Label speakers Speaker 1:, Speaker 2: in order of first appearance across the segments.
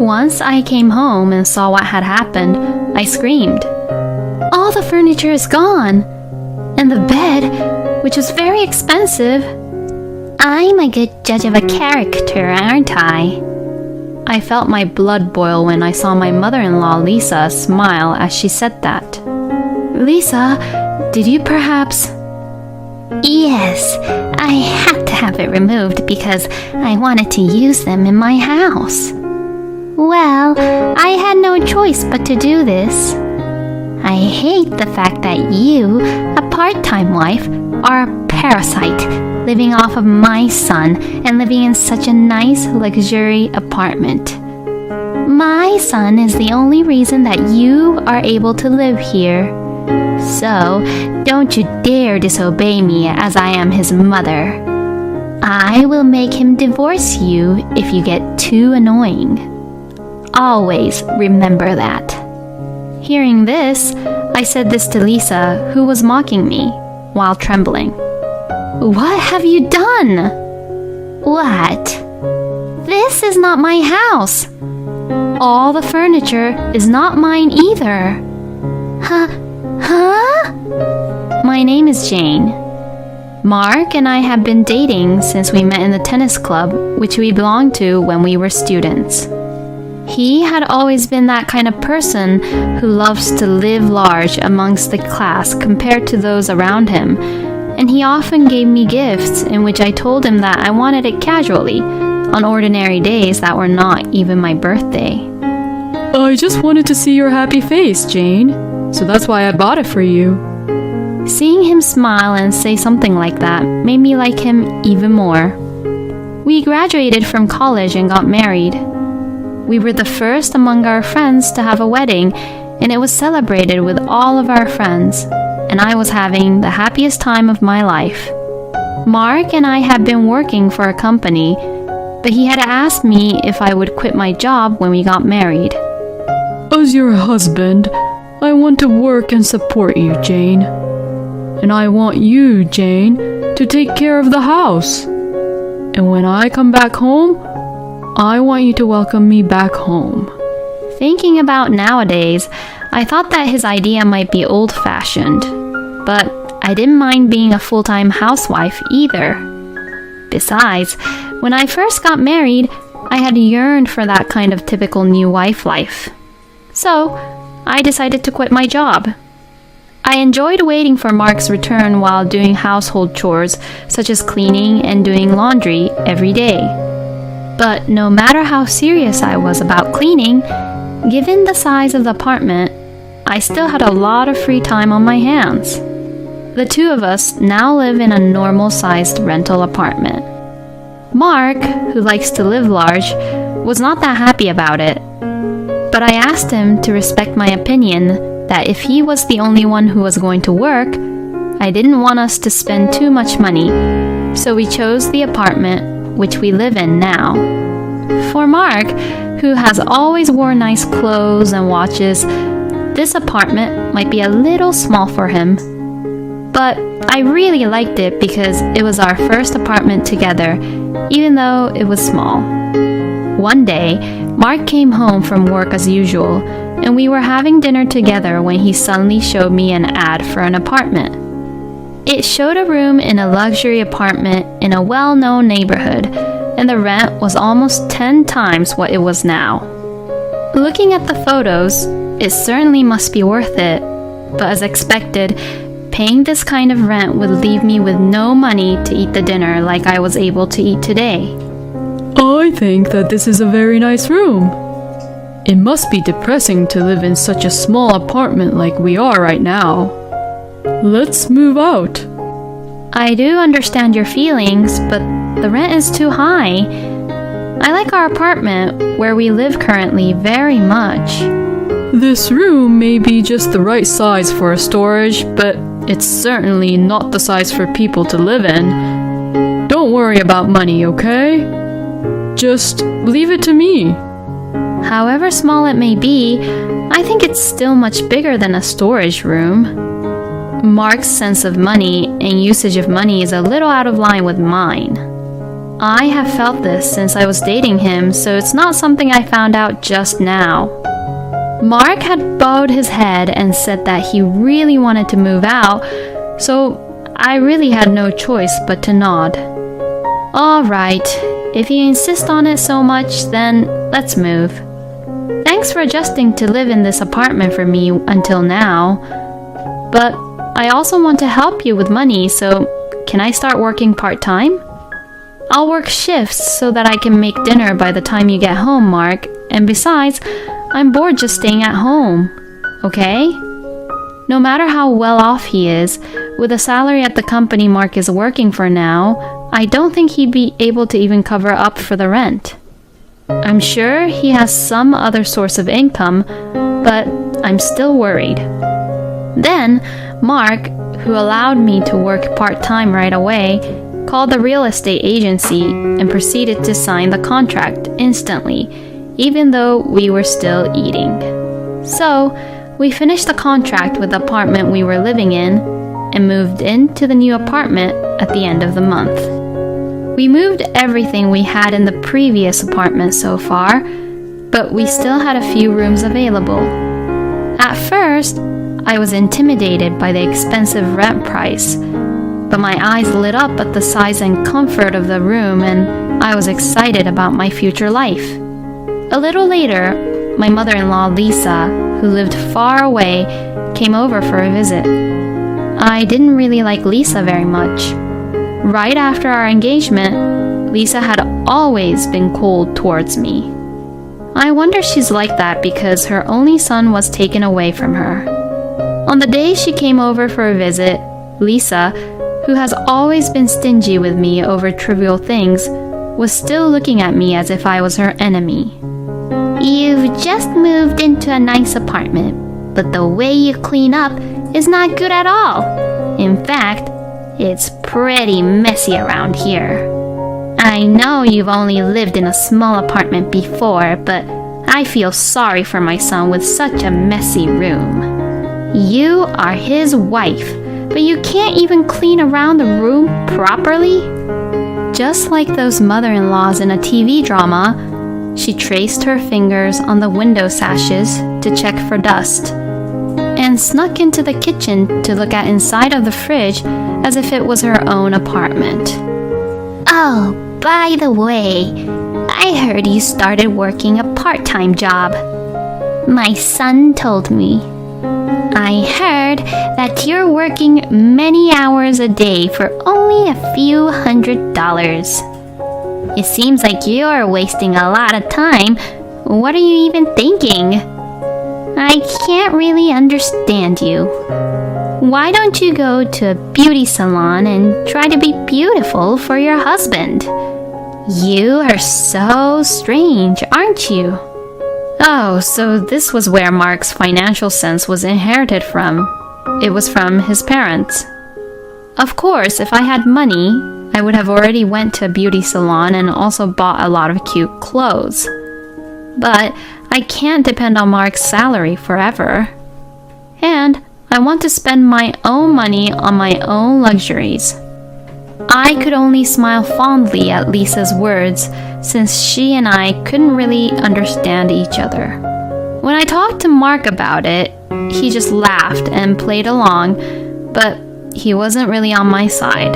Speaker 1: Once I came home and saw what had happened, I screamed. All the furniture is gone, and the bed, which was very expensive. I'm a good judge of a character, aren't I? I felt my blood boil when I saw my mother-in-law Lisa smile as she said that. Lisa, did you perhaps...
Speaker 2: Yes, I had to have it removed because I wanted to use them in my house. Well, I had no choice but to do this. I hate the fact that you, a part-time wife, are a parasite, living off of my son and living in such a nice luxury apartment. My son is the only reason that you are able to live here. So, don't you dare disobey me as I am his mother. I will make him divorce you if you get too annoying. Always remember that. Hearing this, I said this to Lisa, who was mocking me, while trembling. What have you done? What?
Speaker 1: This is not my house. All the furniture is not mine either.
Speaker 2: Huh?
Speaker 1: My name is Jane. Mark and I have been dating since we met in the tennis club, which we belonged to when we were students. He had always been that kind of person who loves to live large amongst the class compared to those around him, and he often gave me gifts in which I told him that I wanted it casually, on ordinary days that were not even my birthday.
Speaker 3: I just wanted to see your happy face, Jane, so that's why I bought it for you.
Speaker 1: Seeing him smile and say something like that made me like him even more. We graduated from college and got married. We were the first among our friends to have a wedding, and it was celebrated with all of our friends, and I was having the happiest time of my life. Mark and I had been working for a company, but he had asked me if I would quit my job when we got married.
Speaker 3: As your husband, I want to work and support you, Jane. And I want you, Jane, to take care of the house. And when I come back home, I want you to welcome me back home.
Speaker 1: Thinking about nowadays, I thought that his idea might be old-fashioned, but I didn't mind being a full-time housewife either. Besides, when I first got married, I had yearned for that kind of typical new wife life. So, I decided to quit my job. I enjoyed waiting for Mark's return while doing household chores, such as cleaning and doing laundry every day. But no matter how serious I was about cleaning, given the size of the apartment, I still had a lot of free time on my hands. The two of us now live in a normal-sized rental apartment. Mark, who likes to live large, was not that happy about it. But I asked him to respect my opinion that if he was the only one who was going to work, I didn't want us to spend too much money, so we chose the apartment which we live in now. For Mark, who has always worn nice clothes and watches, this apartment might be a little small for him. But I really liked it because it was our first apartment together, even though it was small. One day, Mark came home from work as usual, and we were having dinner together when he suddenly showed me an ad for an apartment. It showed a room in a luxury apartment in a well-known neighborhood, and the rent was almost 10 times what it was now. Looking at the photos, it certainly must be worth it, but as expected, paying this kind of rent would leave me with no money to eat the dinner like I was able to eat today.
Speaker 3: I think that this is a very nice room. It must be depressing to live in such a small apartment like we are right now. Let's move out.
Speaker 1: I do understand your feelings, but the rent is too high. I like our apartment, where we live currently, very much.
Speaker 3: This room may be just the right size for a storage, but it's certainly not the size for people to live in. Don't worry about money, okay? Just leave it to me.
Speaker 1: However small it may be, I think it's still much bigger than a storage room. Mark's sense of money and usage of money is a little out of line with mine. I have felt this since I was dating him, so it's not something I found out just now. Mark had bowed his head and said that he really wanted to move out, so I really had no choice but to nod. All right, if you insist on it so much, then let's move. Thanks for adjusting to live in this apartment for me until now. But I also want to help you with money, so can I start working part-time? I'll work shifts so that I can make dinner by the time you get home, Mark. And besides, I'm bored just staying at home. Okay? No matter how well off he is, with a salary at the company Mark is working for now, I don't think he'd be able to even cover up for the rent. I'm sure he has some other source of income, but I'm still worried. Then, Mark, who allowed me to work part-time right away, called the real estate agency and proceeded to sign the contract instantly, even though we were still eating. So, we finished the contract with the apartment we were living in and moved into the new apartment at the end of the month. We moved everything we had in the previous apartment so far, but we still had a few rooms available. At first, I was intimidated by the expensive rent price, but my eyes lit up at the size and comfort of the room, and I was excited about my future life. A little later, my mother-in-law Lisa, who lived far away, came over for a visit. I didn't really like Lisa very much. Right after our engagement, Lisa had always been cold towards me. I wonder she's like that because her only son was taken away from her. On the day she came over for a visit, Lisa, who has always been stingy with me over trivial things, was still looking at me as if I was her enemy.
Speaker 2: You've just moved into a nice apartment, but the way you clean up is not good at all. In fact, it's pretty messy around here. I know you've only lived in a small apartment before, but I feel sorry for my son with such a messy room. You are his wife, but you can't even clean around the room properly? Just like those mother-in-laws in a TV drama, she traced her fingers on the window sashes to check for dust, and snuck into the kitchen to look at inside of the fridge as if it was her own apartment. Oh, by the way, I heard you started working a part-time job. My son told me. I heard that you're working many hours a day for only a few $100s. It seems like you're wasting a lot of time. What are you even thinking? I can't really understand you. Why don't you go to a beauty salon and try to be beautiful for your husband? You are so strange, aren't you?
Speaker 1: Oh, so this was where Mark's financial sense was inherited from. It was from his parents. Of course, if I had money, I would have already went to a beauty salon and also bought a lot of cute clothes. But I can't depend on Mark's salary forever. And I want to spend my own money on my own luxuries. I could only smile fondly at Lisa's words, since she and I couldn't really understand each other. When I talked to Mark about it, he just laughed and played along, but he wasn't really on my side.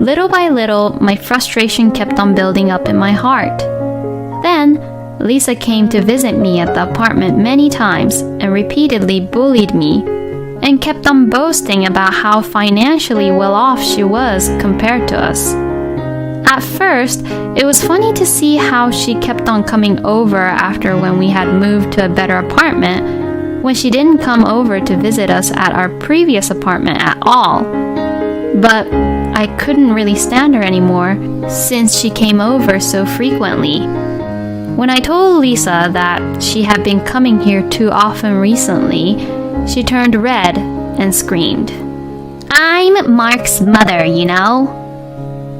Speaker 1: Little by little, my frustration kept on building up in my heart. Then, Lisa came to visit me at the apartment many times and repeatedly bullied me, and kept on boasting about how financially well off she was compared to us. At first, it was funny to see how she kept on coming over after when we had moved to a better apartment, when she didn't come over to visit us at our previous apartment at all. But I couldn't really stand her anymore since she came over so frequently. When I told Lisa that she had been coming here too often recently, she turned red and screamed.
Speaker 2: I'm Mark's mother, you know.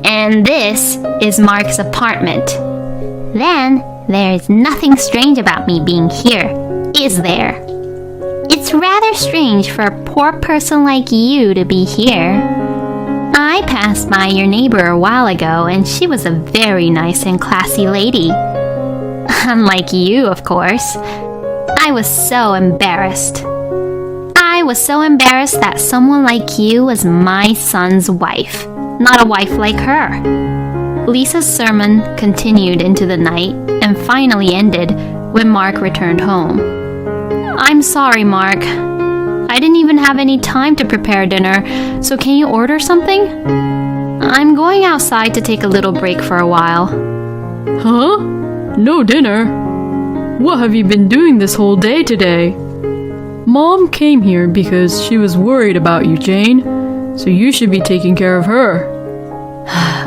Speaker 2: And this is Mark's apartment. Then there is nothing strange about me being here, is there? It's rather strange for a poor person like you to be here. I passed by your neighbor a while ago, and she was a very nice and classy lady. Unlike you, of course. I was so embarrassed. I was so embarrassed that someone like you was my son's wife, not a wife like her. Lisa's sermon continued into the night and finally ended when Mark returned home. I'm sorry, Mark. I didn't even have any time to prepare dinner, so can you order something? I'm going outside to take a little break for a while.
Speaker 3: Huh? No dinner? What have you been doing this whole day today? Mom came here because she was worried about you, Jane, so you should be taking care of her.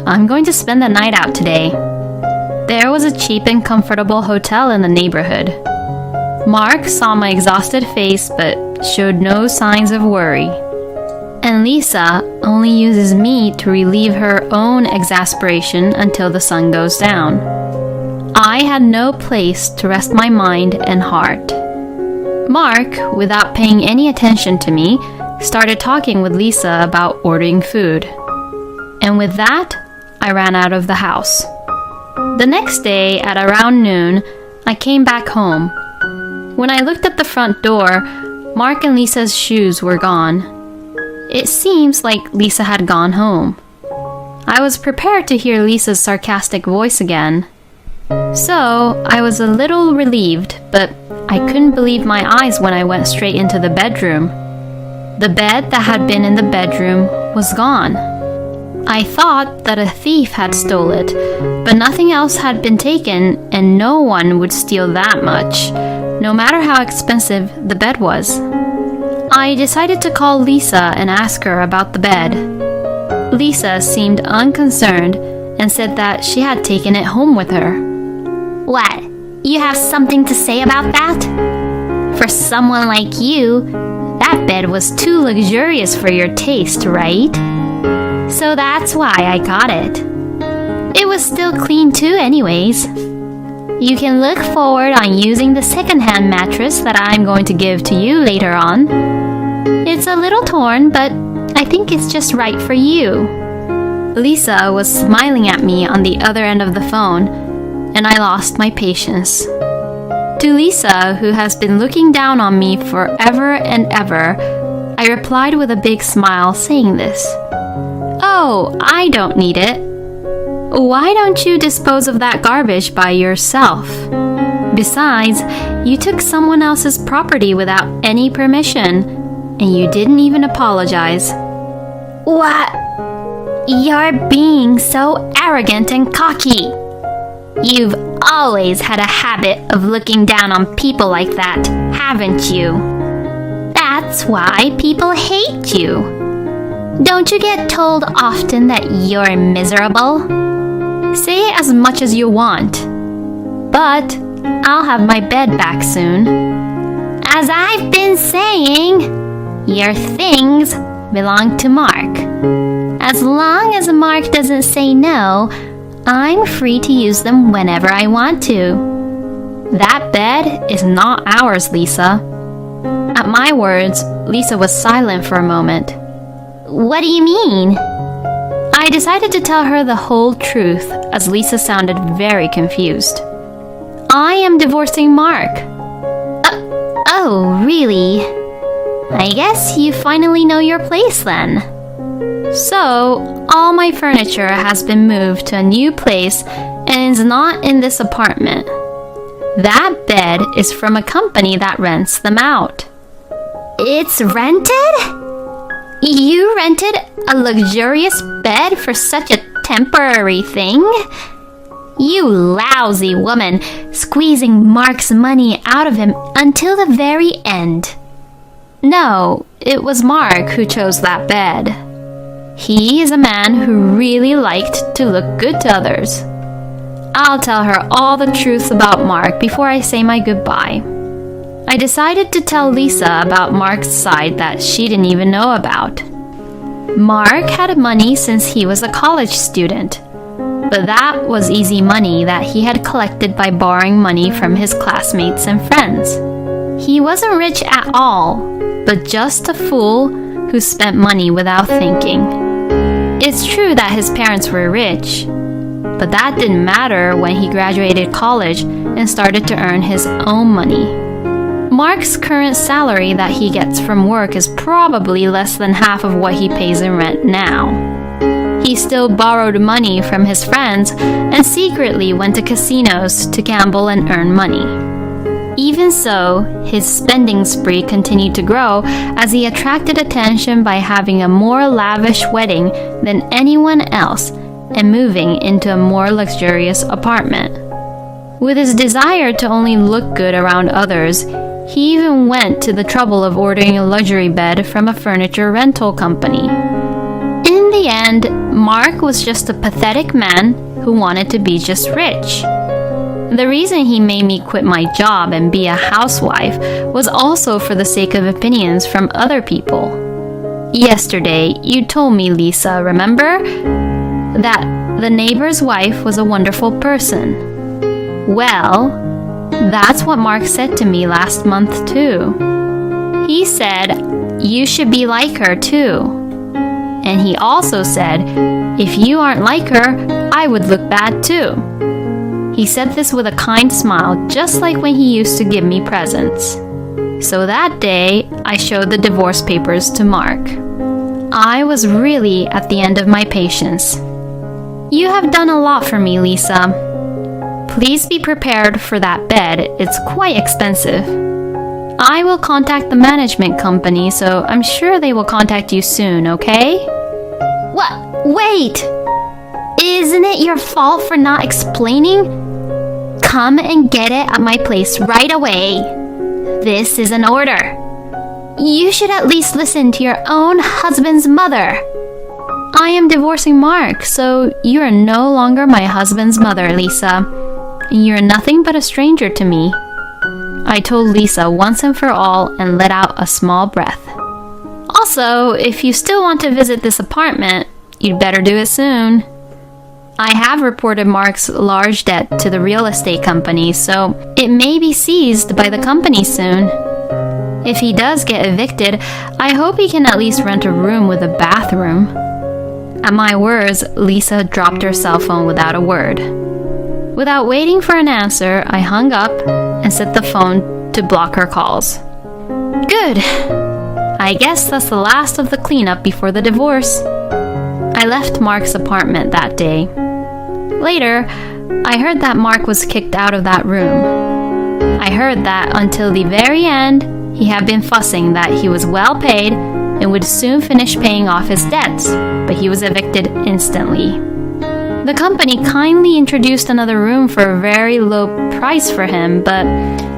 Speaker 1: I'm going to spend the night out today. There was a cheap and comfortable hotel in the neighborhood. Mark saw my exhausted face but showed no signs of worry. And Lisa only uses me to relieve her own exasperation until the sun goes down. I had no place to rest my mind and heart. Mark, without paying any attention to me, started talking with Lisa about ordering food. And with that, I ran out of the house. The next day, at around noon, I came back home. When I looked at the front door, Mark and Lisa's shoes were gone. It seems like Lisa had gone home. I was prepared to hear Lisa's sarcastic voice again. So, I was a little relieved, but I couldn't believe my eyes when I went straight into the bedroom. The bed that had been in the bedroom was gone. I thought that a thief had stole it, but nothing else had been taken, and no one would steal that much, no matter how expensive the bed was. I decided to call Lisa and ask her about the bed. Lisa seemed unconcerned and said that she had taken it home with her.
Speaker 2: What? You have something to say about that? For someone like you, that bed was too luxurious for your taste, right? So that's why I got it. It was still clean too anyways. You can look forward on using the second-hand mattress that I'm going to give to you later on. It's a little torn, but I think it's just right for you.
Speaker 1: Lisa was smiling at me on the other end of the phone, and I lost my patience. To Lisa, who has been looking down on me forever and ever, I replied with a big smile saying this. Oh, I don't need it. Why don't you dispose of that garbage by yourself? Besides, you took someone else's property without any permission, and you didn't even apologize.
Speaker 2: What? You're being so arrogant and cocky. You've always had a habit of looking down on people like that, haven't you? That's why people hate you. Don't you get told often that you're miserable?
Speaker 1: Say as much as you want, but I'll have my bed back soon.
Speaker 2: As I've been saying, your things belong to Mark. As long as Mark doesn't say no, I'm free to use them whenever I want to.
Speaker 1: That bed is not ours, Lisa. At my words, Lisa was silent for a moment.
Speaker 2: What do you mean?
Speaker 1: I decided to tell her the whole truth, as Lisa sounded very confused. I am divorcing Mark.
Speaker 2: Oh, really? I guess you finally know your place then.
Speaker 1: So, all my furniture has been moved to a new place and is not in this apartment. That bed is from a company that rents them out.
Speaker 2: It's rented? You rented a luxurious bed for such a temporary thing? You lousy woman, squeezing Mark's money out of him until the very end.
Speaker 1: No, it was Mark who chose that bed. He is a man who really liked to look good to others. I'll tell her all the truth about Mark before I say my goodbye. I decided to tell Lisa about Mark's side that she didn't even know about. Mark had money since he was a college student, but that was easy money that he had collected by borrowing money from his classmates and friends. He wasn't rich at all, but just a fool who spent money without thinking. It's true that his parents were rich, but that didn't matter when he graduated college and started to earn his own money. Mark's current salary that he gets from work is probably less than half of what he pays in rent now. He still borrowed money from his friends and secretly went to casinos to gamble and earn money. Even so, his spending spree continued to grow as he attracted attention by having a more lavish wedding than anyone else and moving into a more luxurious apartment. With his desire to only look good around others, he even went to the trouble of ordering a luxury bed from a furniture rental company. In the end, Mark was just a pathetic man who wanted to be just rich. The reason he made me quit my job and be a housewife was also for the sake of opinions from other people. Yesterday, you told me, Lisa, remember? That the neighbor's wife was a wonderful person. Well, that's what Mark said to me last month too. He said, you should be like her too. And he also said, if you aren't like her, I would look bad too. He said this with a kind smile, just like when he used to give me presents. So that day, I showed the divorce papers to Mark. I was really at the end of my patience. You have done a lot for me, Lisa. Please be prepared for that bed. It's quite expensive. I will contact the management company, so I'm sure they will contact you soon, okay?
Speaker 2: What? Wait! Isn't it your fault for not explaining? Come and get it at my place right away. This is an order. You should at least listen to your own husband's mother.
Speaker 1: I am divorcing Mark, so you are no longer my husband's mother, Lisa. You're nothing but a stranger to me. I told Lisa once and for all and let out a small breath. Also, if you still want to visit this apartment, you'd better do it soon. I have reported Mark's large debt to the real estate company, so it may be seized by the company soon. If he does get evicted, I hope he can at least rent a room with a bathroom. At my words, Lisa dropped her cell phone without a word. Without waiting for an answer, I hung up and set the phone to block her calls. Good. I guess that's the last of the cleanup before the divorce. I left Mark's apartment that day. Later, I heard that Mark was kicked out of that room. I heard that until the very end, he had been fussing that he was well paid and would soon finish paying off his debts, but he was evicted instantly. The company kindly introduced another room for a very low price for him, but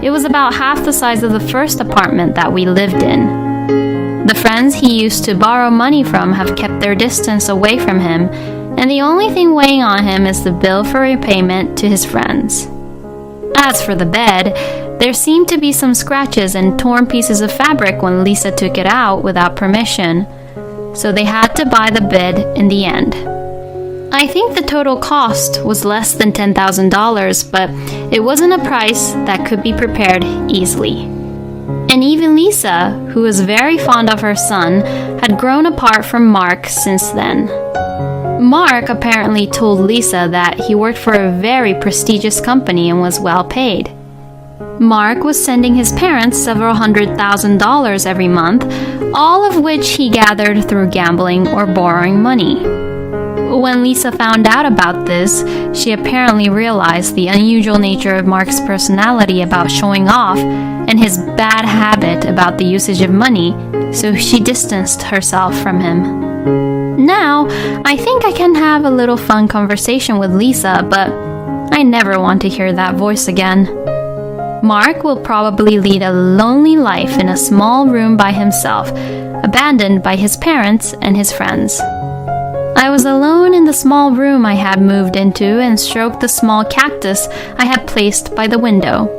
Speaker 1: it was about half the size of the first apartment that we lived in. The friends he used to borrow money from have kept their distance away from him, and the only thing weighing on him is the bill for repayment to his friends. As for the bed, there seemed to be some scratches and torn pieces of fabric when Lisa took it out without permission, so they had to buy the bed in the end. I think the total cost was less than $10,000, but it wasn't a price that could be prepared easily. And even Lisa, who was very fond of her son, had grown apart from Mark since then. Mark apparently told Lisa that he worked for a very prestigious company and was well paid. Mark was sending his parents several $100,000 every month, all of which he gathered through gambling or borrowing money. When Lisa found out about this, she apparently realized the unusual nature of Mark's personality about showing off and his bad habit about the usage of money, so she distanced herself from him. Now, I think I can have a little fun conversation with Lisa, but I never want to hear that voice again. Mark will probably lead a lonely life in a small room by himself, abandoned by his parents and his friends. I was alone in the small room I had moved into and stroked the small cactus I had placed by the window.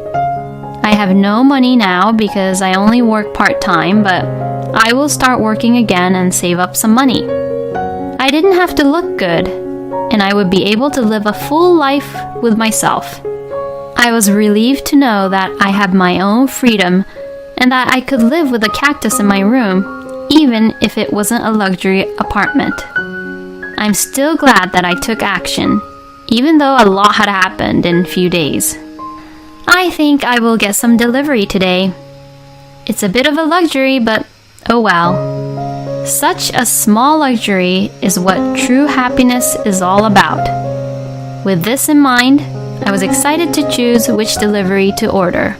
Speaker 1: I have no money now because I only work part-time, but I will start working again and save up some money. I didn't have to look good, and I would be able to live a full life with myself. I was relieved to know that I had my own freedom and that I could live with a cactus in my room, even if it wasn't a luxury apartment. I'm still glad that I took action, even though a lot had happened in a few days. I think I will get some delivery today. It's a bit of a luxury, but oh well. Such a small luxury is what true happiness is all about. With this in mind, I was excited to choose which delivery to order.